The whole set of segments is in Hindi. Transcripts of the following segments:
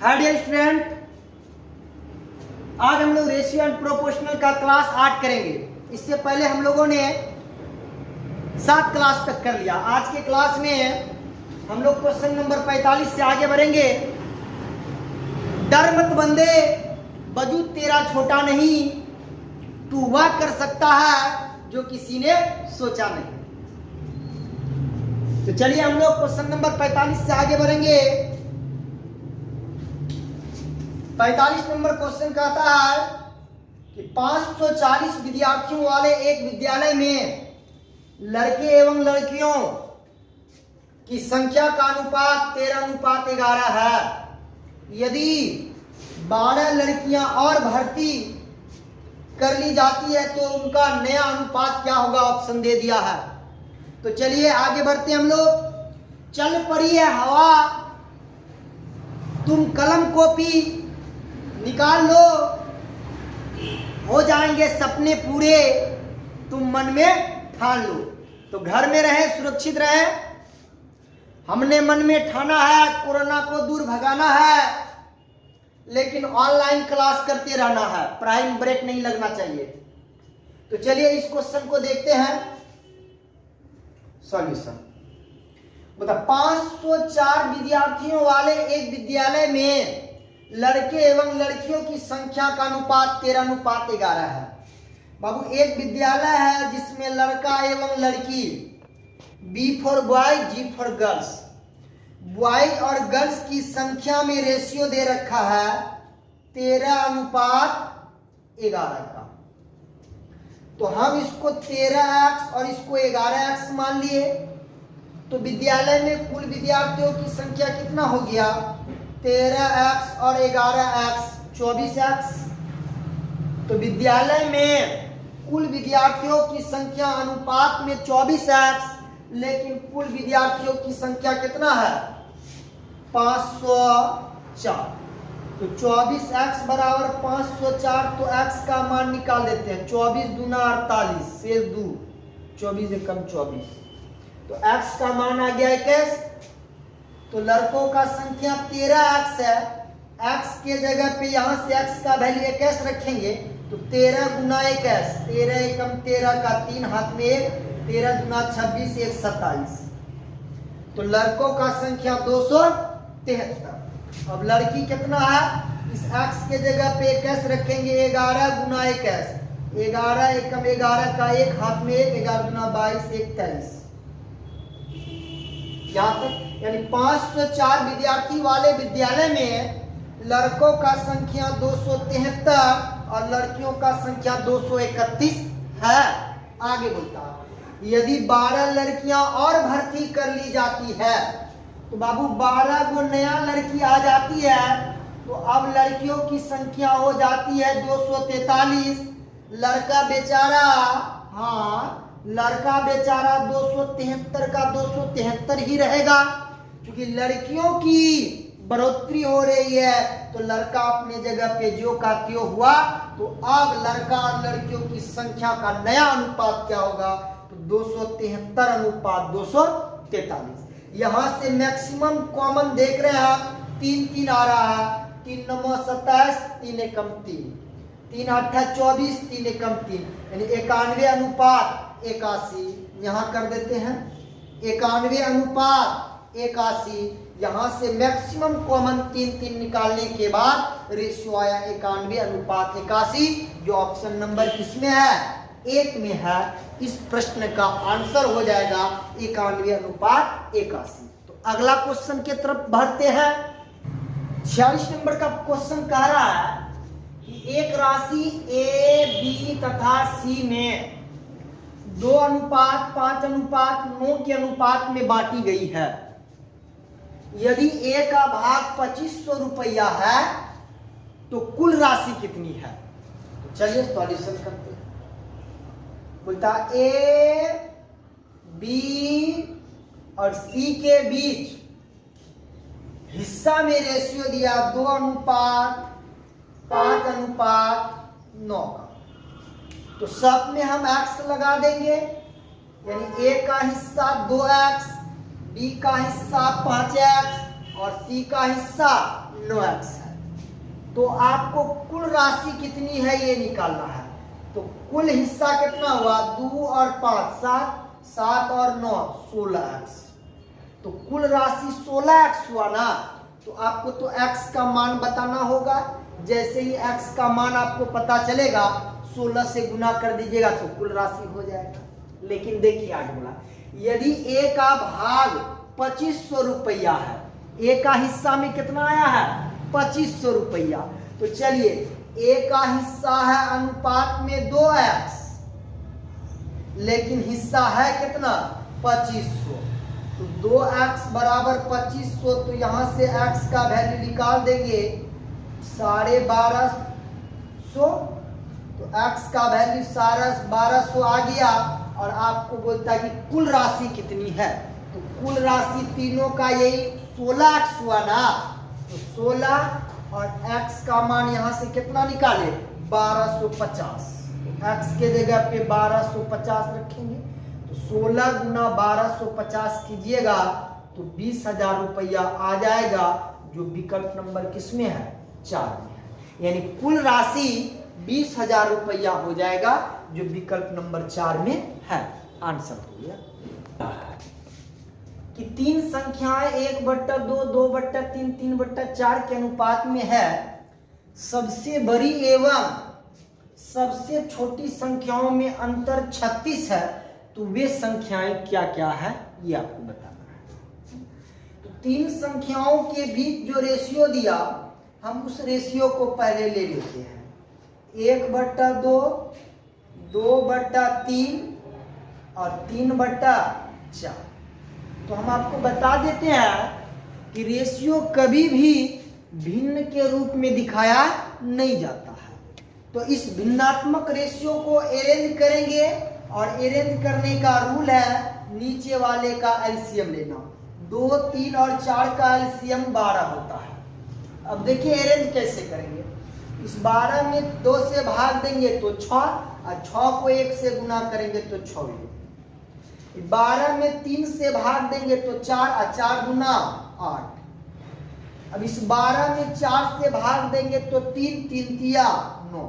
हाय डियर स्टूडेंट, आज हम लोग रेशियो एंड प्रोपोर्शनल का क्लास 8 करेंगे। इससे पहले हम लोगों ने 7 क्लास तक कर लिया। आज के क्लास में हम लोग क्वेश्चन नंबर 45 से आगे बढ़ेंगे। डर मत बंदे, वजूद तेरा छोटा नहीं, तू वह कर सकता है जो किसी ने सोचा नहीं। तो चलिए हम लोग क्वेश्चन नंबर 45 से आगे बढ़ेंगे। 45 नंबर क्वेश्चन कहता है कि 540 विद्यार्थियों वाले एक विद्यालय में लड़के एवं लड़कियों की संख्या का अनुपात 13:11 है। यदि 12 लड़कियां और भर्ती कर ली जाती है तो उनका नया अनुपात क्या होगा, ऑप्शन दे दिया है। तो चलिए आगे बढ़ते हम लोग। चल पड़ी है हवा, तुम कलम कॉपी निकाल लो, हो जाएंगे सपने पूरे, तुम मन में ठान लो। तो घर में रहे, सुरक्षित रहे। हमने मन में ठाना है कोरोना को दूर भगाना है, लेकिन ऑनलाइन क्लास करते रहना है, प्राइम ब्रेक नहीं लगना चाहिए। तो चलिए इस क्वेश्चन को देखते हैं सॉल्यूशन। बता 504 विद्यार्थियों वाले एक विद्यालय में लड़के एवं लड़कियों की संख्या का अनुपात 13:11 है। बाबू एक विद्यालय है जिसमें लड़का एवं लड़की, B for boy G for girls, boys और गर्ल्स की संख्या में रेशियो दे रखा है 13:11 का। तो हम इसको 13x और इसको 11x मान लिए। तो विद्यालय में कुल विद्यार्थियों की संख्या कितना हो गया, 13x और 11x 24x। तो विद्यालय में कुल विद्यार्थियों की संख्या अनुपात में 24x, लेकिन कुल विद्यार्थियों की संख्या कितना है, 504। तो 24x बराबर 504। तो x का मान निकाल देते हैं। 24 दूना 48, शेष 2, 24 एकम 24। तो x का मान आ गया 21। तो लड़कों का संख्या 13x है। x के जगह पे यहां से x का वैल्यू 21 रखेंगे। तो 13 गुना 21, 13 एकम 13 का 3 हाथ में 1, 13 गुना 26, 1 27। तो लड़कों का संख्या 273। अब लड़की कितना है, इस x के जगह पे 21 रखेंगे। 11 गुना 21, 11 एकम 11 का 1 हाथ में 1, 11 गुना 22, 1 23। यहाँ तक यानी 504 विद्यार्थी वाले विद्यालय में लड़कों का संख्या 273 और लड़कियों का संख्या 231 है। आगे बोलता है यदि 12 लड़कियां और भर्ती कर ली जाती है, तो बाबू 12 को नया लड़की आ जाती है, तो अब लड़कियों की संख्या हो जाती है 243। लड़का बेचारा, हाँ लड़का बेचारा 273 का 273 ही रहेगा, क्योंकि लड़कियों की बढ़ोतरी हो रही है। तो लड़का अपने जगह पे जो का त्यों हुआ। तो अब लड़का और लड़कियों की संख्या का नया अनुपात क्या होगा, तो 273 अनुपात 243। यहां से मैक्सिमम कॉमन देख रहे हैं आप, 3 3 आ रहा है। 3 9 27, 3 एकम 3, 3 8 24, 3 एकम 3, यानी 91 अनुपात 81। यहां कर देते हैं 91 अनुपात 81। यहां से मैक्सिमम कॉमन 3 3 निकालने के बाद रेशियो आया 91 अनुपात 81, जो ऑप्शन नंबर किसमें है, 1 में है। इस प्रश्न का आंसर हो जाएगा 91 अनुपात 81। तो अगला क्वेश्चन की तरफ बढ़ते हैं। 46 नंबर का क्वेश्चन कह रहा है कि एक राशि ए बी तथा सी में 2:5:9 के अनुपात में बांटी गई है। यदि ए का भाग 2500 रुपया है तो कुल राशि कितनी है। तो चलिए सॉल्यूशन करते हैं। बोलता ए बी और सी के बीच हिस्सा में रेशियो दिया 2:5:9 का। तो सब में हम x लगा देंगे, यानी a का हिस्सा 2x, b का हिस्सा 5x और सी का हिस्सा 9x है। तो आपको कुल राशि कितनी है ये निकालना है। तो कुल हिस्सा कितना हुआ, 2 और 5 7, 7 और 9 16x। तो कुल राशि 16x हुआ ना। तो आपको तो x का मान बताना होगा। जैसे ही x का मान आपको पता चलेगा 16 से गुना कर दीजिएगा तो कुल राशि हो जाएगा। लेकिन देखिए आगे बोला, यदि a का भाग 2500 रुपया है, a का हिस्सा में कितना आया है 2500 रुपया। तो चलिए a का हिस्सा है अनुपात में 2x, लेकिन हिस्सा है कितना 2500। तो 2x बराबर 2500। तो यहां से x का वैल्यू निकाल देंगे 1250। तो x का वैल्यू 1250 आ गया। और आपको बोलता है कि कुल राशि कितनी है। तो कुल राशि तीनों का यही 16x हुआ ना। तो 16 और x का मान यहां से कितना निकाले 1250। तो x के जगह पे 1250 रखेंगे। तो 16 गुना 1250 कीजिएगा तो 20,000 रुपया आ जाएगा, जो विकल्प नंबर किसमें है 4 में है। यानी कुल राशि 20,000 रुपया हो जाएगा, जो विकल्प नंबर 4 में है। आंसर हो गया कि 3 संख्याएं 1/2, 2/3, 3/4 के अनुपात में है। सबसे बड़ी एवं सबसे छोटी संख्याओं में अंतर 36 है। तो वे संख्याएं क्या क्या है ये आपको बताना है। तो 3 संख्याओं के बीच जो रेशियो दिया, हम उस रेशियो को पहले ले लेते हैं। 1/2, 2/3 और 3/4। तो हम आपको बता देते हैं कि रेशियो कभी भी भिन्न के रूप में दिखाया नहीं जाता है। तो इस भिन्नात्मक रेशियो को अरेंज करेंगे, और अरेंज करने का रूल है नीचे वाले का एलसीएम लेना। 2, 3 और 4 का एलसीएम 12 होता है। अब देखिए अरेंज कैसे करेंगे। इस 12 में 2 से भाग देंगे तो 6, और 6 को 1 से गुना करेंगे तो 6। 12 में 3 से भाग देंगे तो 4, और 4 गुना 8। अब इस 12 में 4 से भाग देंगे तो 3, 3 तिया 9।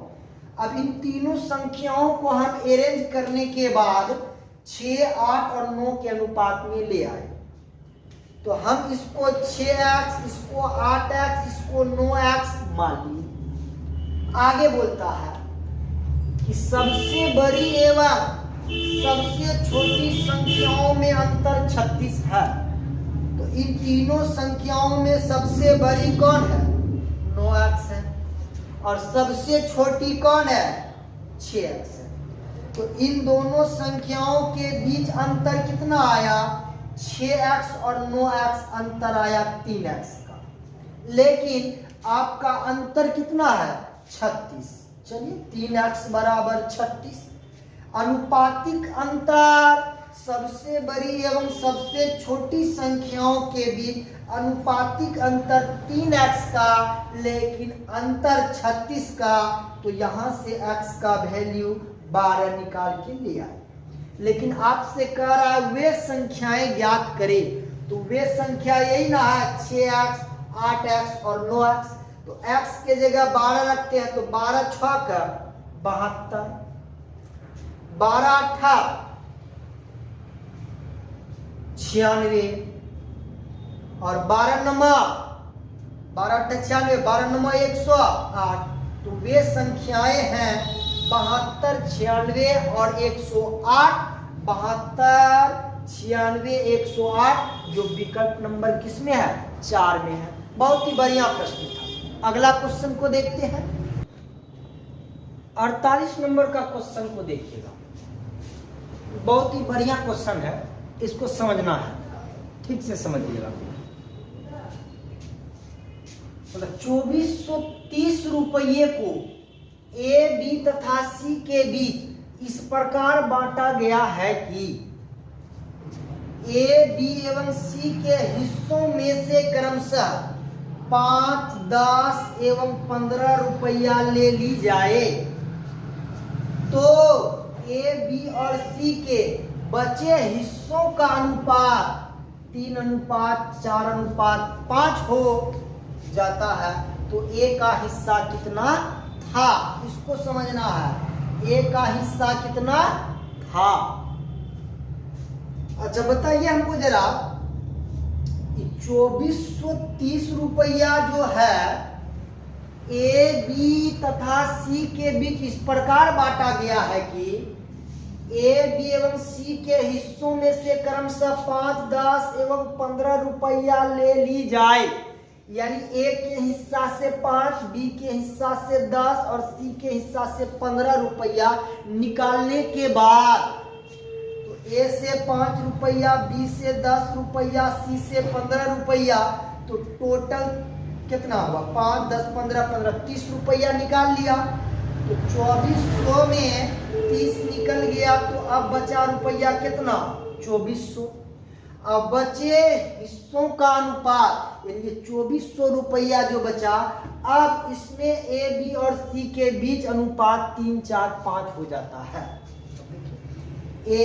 अब इन तीनों संख्याओं को हम अरेंज करने के बाद 6, 8 और 9 के अनुपात में ले आए। तो हम इसको 6x, इसको 8x, इसको 9x मान लिए। आगे बोलता है कि सबसे बड़ी एवं सबसे छोटी संख्याओं में अंतर 36 है। तो इन तीनों संख्याओं में सबसे बड़ी कौन है 9x है, और सबसे छोटी कौन है 6x है। तो इन दोनों संख्याओं के बीच अंतर कितना आया 6x और 9x अंतर आया 3x का। लेकिन आपका अंतर कितना है 36। चलिए 3x बराबर 36। अनुपातिक अंतर सबसे बड़ी एवं सबसे छोटी संख्याओं के बीच अनुपातिक अंतर 3x का, लेकिन अंतर 36 का। तो यहां से x का वैल्यू 12 निकाल के ले आए। लेकिन आपसे कह रहा है वे संख्याएं ज्ञात करें। तो वे संख्या यही ना है 6x, 8x और 9x। तो x के जगह 12 रखते हैं तो 12 6 का 72, 12 8 96 और 12 9 12 96, 12 9 108। तो वे संख्याएं हैं 72, 96 और 108। 72, 96, 108 जो विकल्प नंबर किसमें है 4 में है। बहुत ही बढ़िया प्रश्न था। अगला क्वेश्चन को देखते हैं। 48 नंबर का क्वेश्चन को देखिएगा। बहुत ही बढ़िया क्वेश्चन है, इसको समझना है, ठीक से समझिएगा। मतलब 2430 रुपये को ए, बी तथा सी के बीच इस प्रकार बांटा गया है कि ए, बी एवं सी के हिस्सों में से क्रमशः 5, 10 एवं 15 रुपया ले ली जाए। तो ए, बी और सी के बचे हिस्सों का अनुपात 3:4:5 हो जाता है, तो ए का हिस्सा कितना था, इसको समझना है। ए का हिस्सा कितना था। अच्छा बताइए हमको जरा, 2430 रुपया जो है ए बी तथा सी के बीच इस प्रकार बांटा गया है कि ए बी एवं सी के हिस्सों में से क्रमशः 5, 10 एवं 15 रुपया ले ली जाए। यानी ए के हिस्सा से 5, बी के हिस्सा से 10 और सी के हिस्सा से 15 रुपया निकालने के बाद, तो ए से 5 रुपया, बी से 10 रुपया, सी से 15 रुपया, तो टोटल कितना हुआ? 5, 10, 15, 30 रुपया निकाल लिया। तो 2400 में 30 निकल गया, तो अब बचा रुपया कितना? 2400। अब बचे हिस्सों का अनुपात, यानी 2400 रुपया जो बचा, अब इसमें ए बी और सी के बीच अनुपात 3, 4, 5 हो जाता है। ए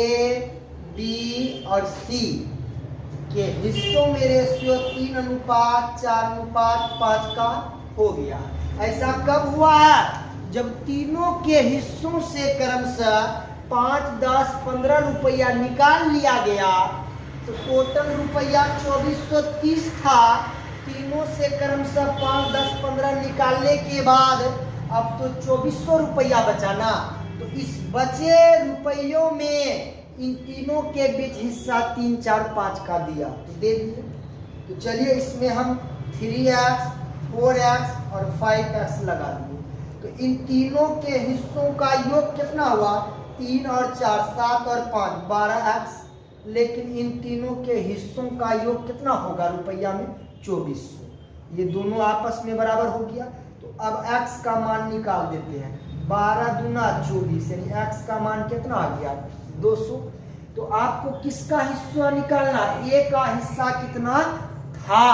बी और सी के हिस्सों में रेशियो 3:4:5 का हो गया। ऐसा कब हुआ है? जब तीनों के हिस्सों से क्रमशः 5, 10, 15 रुपया निकाल लिया गया, तो टोटल रुपया 2430 था। तीनों से क्रमशः 5, 10, 15 निकालने के बाद अब तो 2400 रुपया बचा ना। तो इस बचे रुपयों में इन तीनों के बीच हिस्सा 3, 4, 5 का दिया, तो दे दिए। तो चलिए इसमें हम 3x, 4x और 5x लगा दिए। तो इन तीनों के हिस्सों का योग कितना हुआ? 3 और 4, 7 और 5, 12x। लेकिन इन तीनों के हिस्सों का योग कितना होगा रुपया में? 2400। ये दोनों आपस में बराबर हो गया। तो अब x का मान निकाल देते हैं। 12 दूना 24, यानी x का मान कितना आ गया? 200। तो आपको किसका हिस्सा निकालना? ए का हिस्सा कितना था।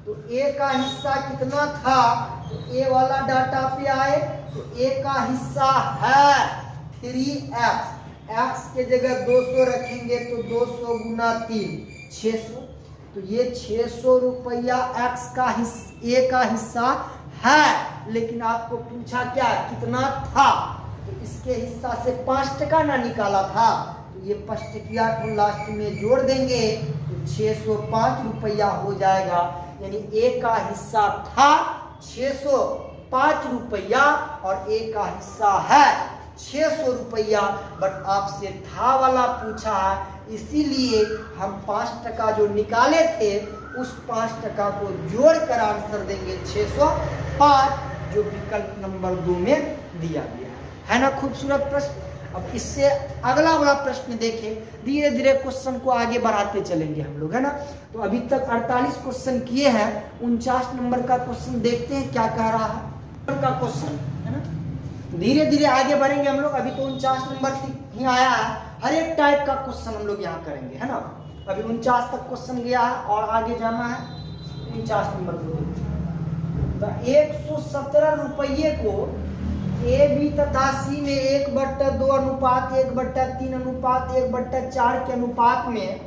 तो ए का हिस्सा कितना था, तो ए वाला डाटा पे आए, तो ए का हिस्सा है 3x। x के जगह 200 रखेंगे तो 200 गुना 3, 600। तो ये 600 रुपया x का ए का हिस्सा है। लेकिन आपको पूछा क्या, कितना था? तो इसके हिस्सा से 5 टका ना निकाला था, तो ये 5 टकिया को लास्ट में जोड़ देंगे तो 605 रुपया हो जाएगा। यानी ए का हिस्सा था 605 रुपया और ए का हिस्सा है 600 रुपया। बट आपसे था वाला पूछा है, इसीलिए हम 5 टका जो निकाले थे उस 5 टका को जोड़कर आंसर देंगे 605, जो विकल्प नंबर 2 में दिया गया है ना। खूबसूरत प्रश्न। अब इससे अगला वाला प्रश्न देखें, धीरे धीरे क्वेश्चन को आगे बढ़ाते चलेंगे हम लोग, है ना। तो अभी तक 48 क्वेश्चन किए हैं। 49 नंबर का क्वेश्चन देखते हैं क्या कह रहा है का क्वेश्चन, है ना। धीरे धीरे आगे बढ़ेंगे हम लोग। अभी तो 49 नंबर ही आया है, हर एक टाइप का क्वेश्चन हम लोग यहाँ करेंगे, है ना। अभी 49 तक क्वेश्चन गया है और आगे जाना है 49 नंबर को। 117 रुपये को ए बी तथा सी में 1/2 अनुपात 1/3 अनुपात 1/4 के अनुपात में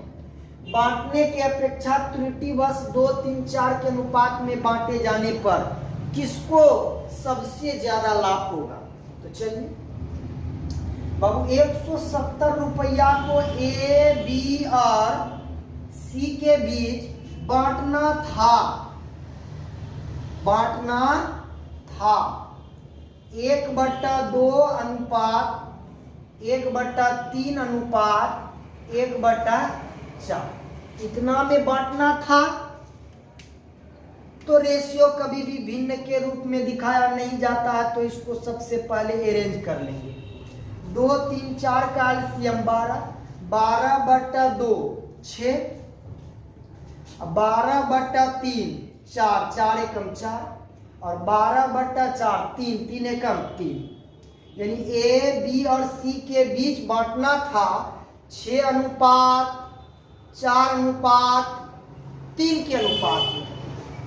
बांटने के अपेक्षा त्रुटिवश 2, 3, 4 के अनुपात में बांटे जाने पर किसको सबसे ज्यादा लाभ होगा? तो चलिए बाबू, 170 रुपया को ए बी और सी के बीच बांटना था 1/2 अनुपात 1/3 अनुपात 1/4 इतना में बांटना था। तो रेशियो कभी भी भिन्न के रूप में दिखाया नहीं जाता है, तो इसको सबसे पहले अरेंज कर लेंगे। 2, 3, 4 का एलसीएम 12, 12/2 6, 12/3 4, 4 एकम 4 और 12/4 3, 3 एकम 3। यानी ए बी और सी के बीच बांटना था 6:4:3 के अनुपात में,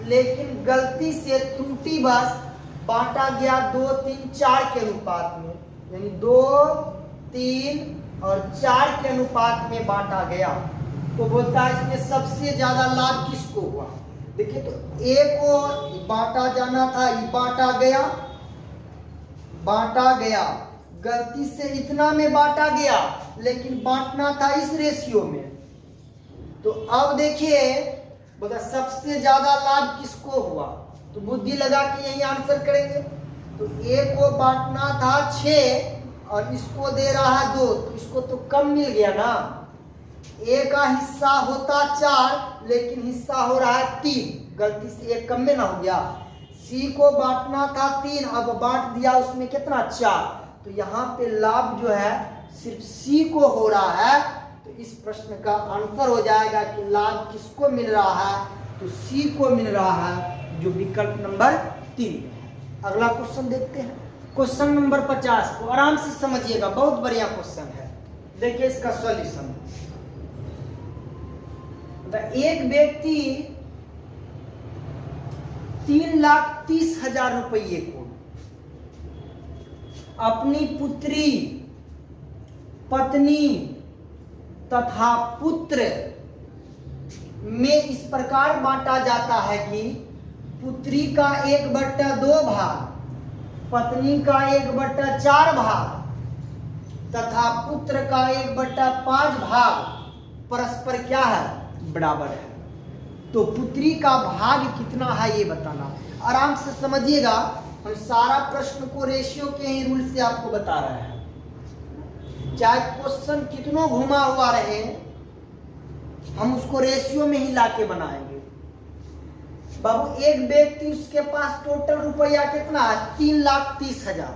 लेकिन गलती से त्रुटिवश बांटा गया 2, 3, 4 के अनुपात में। यानी 2, 3 और 4 के अनुपात में बांटा गया। तो बोलता है इसमें सबसे ज्यादा लाभ किसको हुआ। देखिए तो ए को बांटा जाना था, ये बांटा गया, गलती से इतना में बांटा गया, लेकिन बांटना था इस रेशियो में। तो अब देखिए बोला सबसे ज्यादा लाभ किसको हुआ, तो बुद्धि लगा के यही आंसर करेंगे। तो ए को बांटना था 6 और इसको दे रहा है 2, तो इसको तो कम मिल गया ना। ए का हिस्सा होता 4 लेकिन हिस्सा हो रहा है 3, गलती से 1 कम में ना हो गया। सी को बांटना था 3, अब बांट दिया उसमें कितना 4, तो यहाँ पे लाभ जो है सिर्फ सी को हो रहा है। तो इस प्रश्न का आंसर हो जाएगा कि लाभ किसको मिल रहा है, तो सी को मिल रहा है, जो विकल्प नंबर 3 है। अगला क्वेश्चन देखते हैं, क्वेश्चन नंबर 50 को आराम से समझिएगा, बहुत बढ़िया क्वेश्चन है। देखिए इसका सॉल्यूशन। एक व्यक्ति 3,30,000 रुपये को अपनी पुत्री, पत्नी तथा पुत्र में इस प्रकार बांटा जाता है कि पुत्री का 1/2 भाग, पत्नी का 1/4 भाग तथा पुत्र का 1/5 भाग परस्पर क्या है, बराबर है। तो पुत्री का भाग कितना है ये बताना। आराम से समझिएगा, हम सारा प्रश्न को रेशियो के ही रूल से आपको बता रहे हैं। चाहे क्वेश्चन कितनों घुमा हुआ रहे, हम उसको रेशियो में ही लाके बनाएंगे। बाबू एक व्यक्ति, उसके पास टोटल रुपया कितना है, 3,30,000।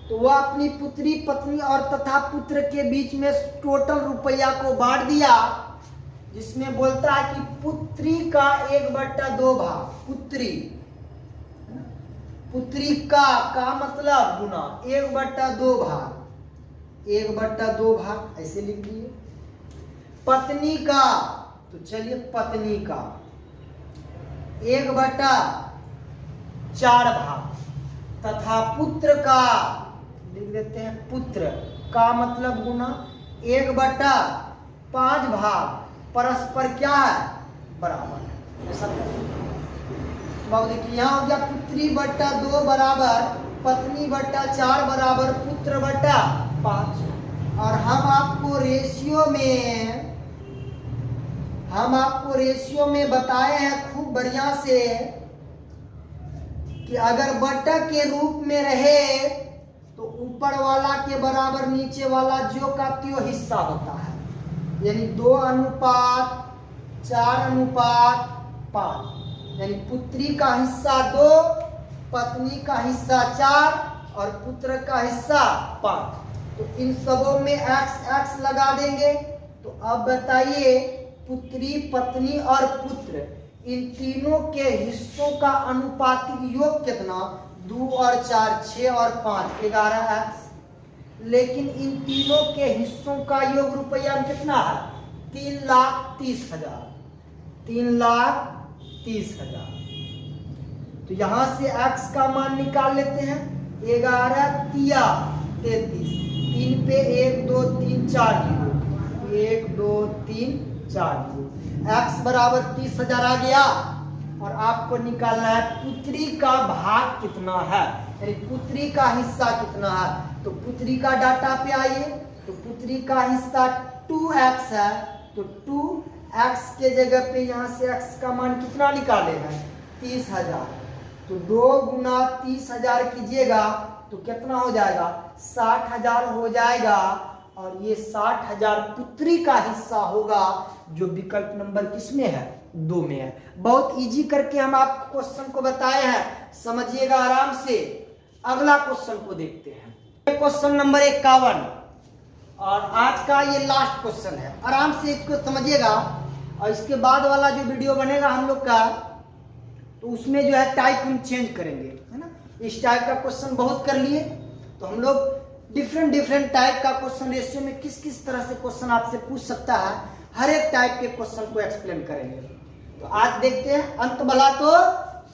तो वह अपनी पुत्री, पत्नी और तथा पुत्र के बीच में टोटल रुपया को बांट दिया, जिसमें बोलता है कि पुत्री का 1/2 भाग, पुत्री का मतलब गुना 1/2 भाग, 1/2 भाग ऐसे लिख दिए। पत्नी का, तो चलिए पत्नी का 1/4 भाग तथा पुत्र का लिख देते हैं, पुत्र का मतलब गुना 1/5 भाग परस्पर क्या है, बराबर है। ऐसा देखिए यहाँ हो गया पुत्री 2 बराबर पत्नी 4 बराबर पुत्र 5। और हम आपको रेशियो में बताए हैं खूब बढ़िया से कि अगर बटा के रूप में रहे तो ऊपर वाला के बराबर नीचे वाला जो का त्यो हिस्सा होता है, यानी 2:4:5, यानी पुत्री का हिस्सा 2, पत्नी का हिस्सा 4 और पुत्र का हिस्सा 5। तो इन सबों में x लगा देंगे। तो अब बताइए पुत्री, पत्नी और पुत्र इन तीनों के हिस्सों का अनुपातिक योग कितना, 2 और 4 6 और 5 11x। लेकिन इन तीनों के हिस्सों का योग रुपया में कितना है, 3,30,000, 3,30,000। तो यहां से x का मान निकाल लेते हैं, 11×3=33, 3 पे 1 2 3 4 0, 1 2 3 4 0, x बराबर 30,000 आ गया। और आपको निकालना है पुत्री का भाग कितना है, यानी पुत्री का हिस्सा कितना है। तो पुत्री का डाटा पे आइए, तो पुत्री का हिस्सा 2x है, तो 2x के जगह पे यहाँ से x का मान कितना निकाले हैं, 30,000। तो 2 गुना 30,000 कीजिएगा तो कितना हो जाएगा, 60,000 हो जाएगा। और ये 60,000 पुत्री का हिस्सा होगा, जो विकल्प नंबर किसमें है, 2 में है। बहुत इजी करके हम आपको क्वेश्चन को बताए हैं, समझिएगा आराम से। अगला क्वेश्चन को देखते हैं, क्वेश्चन नंबर 51 और आज का ये लास्ट क्वेश्चन है। आराम से इसको समझिएगा और इसके बाद वाला जो वीडियो बनेगा हम लोग का, तो उसमें जो है टाइप हम चेंज करेंगे, है ना। इस टाइप का क्वेश्चन बहुत कर लिए, तो हम लोग डिफरेंट टाइप का क्वेश्चन रेशियो में किस किस तरह से क्वेश्चन आपसे पूछ सकता है, हर एक टाइप के क्वेश्चन को एक्सप्लेन करेंगे। तो आज देखते हैं, अंत भला तो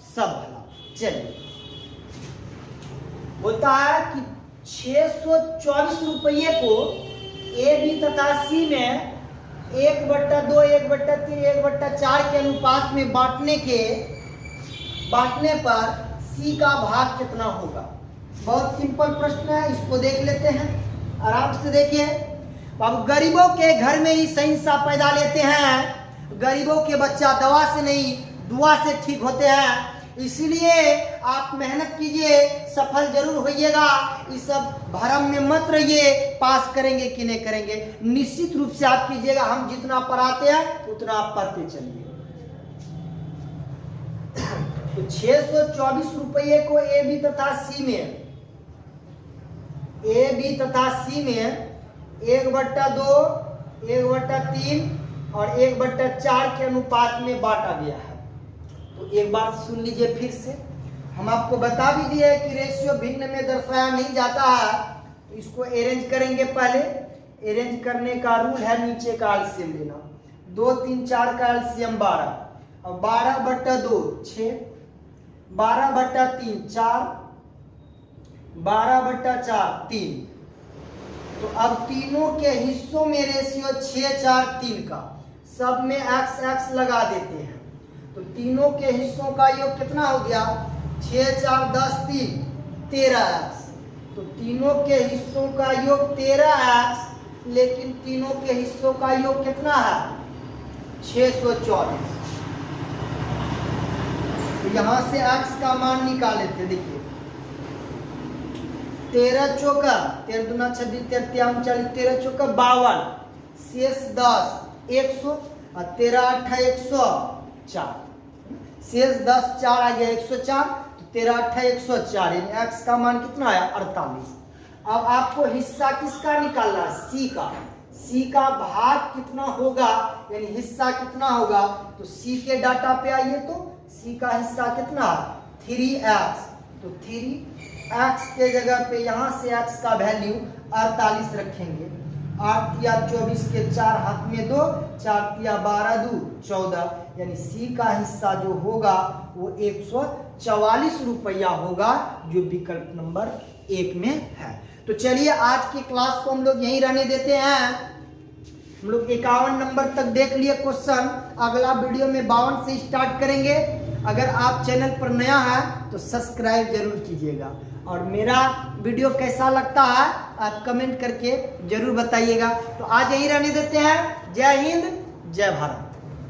सब भला। चलिए, बोलता है कि 624 रुपये को ए बी तथा सी में 1/2, 1/3, 1/4 के अनुपात में बांटने पर सी का भाग कितना होगा? बहुत सिंपल प्रश्न है, इसको देख लेते हैं आराम से। देखिए, अब गरीबों के घर में ही सहिंसा पैदा लेते हैं। गरीबों के बच्चा दवा से नहीं दुआ से ठीक होते हैं। इसलिए आप मेहनत कीजिए, सफल जरूर होइएगा। इस सब भरम में मत रहिए, पास करेंगे कि नहीं करेंगे। निश्चित रूप से आप कीजिएगा। हम जितना पढ़ाते हैं उतना आप पढ़ते चलिए। तो 624 रुपये को ए बी तथा सी में 1/2, 1/3 और 1/4 के अनुपात में बांटा गया है। तो एक बात सुन लीजिए फिर से। हम आपको बता भी दिए है कि रेशियो भिन्न में दर्शाया नहीं जाता है। तो इसको अरेंज करेंगे। पहले अरेंज करने का रूल है, नीचे का एलसीएम लेना। 2, 3, 4 का एलसीएम 12 और 12/2 6, 12/3 4, 12/4 3। तो अब तीनों के हिस्सों में रेशियो 6, 4, 3 का सब में x लगा देते हैं। तो तीनों के हिस्सों का योग कितना हो गया? 6, 4, 10, 3 13x। तो तीनों के हिस्सों का योग 13x, लेकिन तीनों के हिस्सों का योग कितना है? 624। तो यहां से x का मान निकाल लेते। देखिए, 13 चौका 13 दूना 26, 13 40, 13 चौका 52, शेष 10 100 और 13 8 104, शेष 10 4 आ गया 104। तो 13 8 104, यानी x का मान कितना आया? 48। अब आपको हिस्सा किसका निकालना है? सी का। सी का भाग कितना होगा, यानी हिस्सा कितना होगा? तो सी के डाटा पे आइए। तो सी का हिस्सा कितना है? 3x। तो 3x के जगह पे यहाँ से x का वैल्यू 48 रखेंगे। 8 या 24 के 4 हाथ में 2, 4 या 12 2 14, यानी सी का हिस्सा जो होगा वो 144 रुपया होगा, जो विकल्प नंबर 1 में है। तो चलिए आज की क्लास को हम लोग यहीं रहने देते हैं। हम लोग 51 नंबर तक देख लिए क्वेश्चन। अगला वीडियो में 52 से स्टार्ट करेंगे। अगर आप चैनल पर नया है तो सब्सक्राइब जरूर कीजिएगा, और मेरा वीडियो कैसा लगता है आप कमेंट करके जरूर बताइएगा। तो आज यहीं रहने देते हैं। जय हिंद, जय भारत।